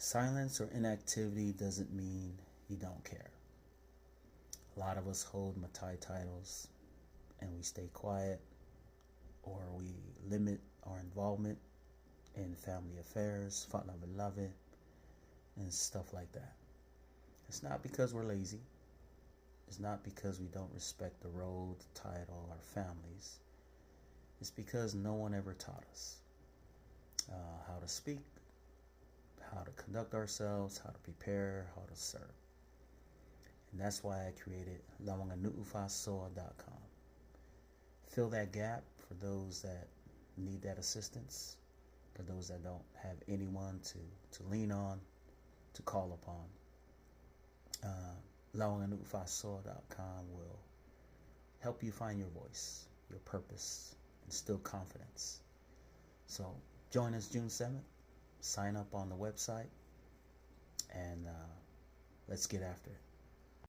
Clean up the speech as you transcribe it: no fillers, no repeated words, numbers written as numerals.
Silence or inactivity doesn't mean you don't care. A lot of us hold Matai titles and we stay quiet, or we limit our involvement in family affairs, love and stuff like that. It's not because we're lazy. It's not because we don't respect the role, the title, our families. It's because no one ever taught us how to speak, how to conduct ourselves, how to prepare, how to serve. And that's why I created lawanganuufasoa.com. Fill that gap for those that need that assistance, for those that don't have anyone to lean on, to call upon. Lawanganuufasoa.com will help you find your voice, your purpose, instill confidence. So join us June 7th. Sign up on the website and let's get after it.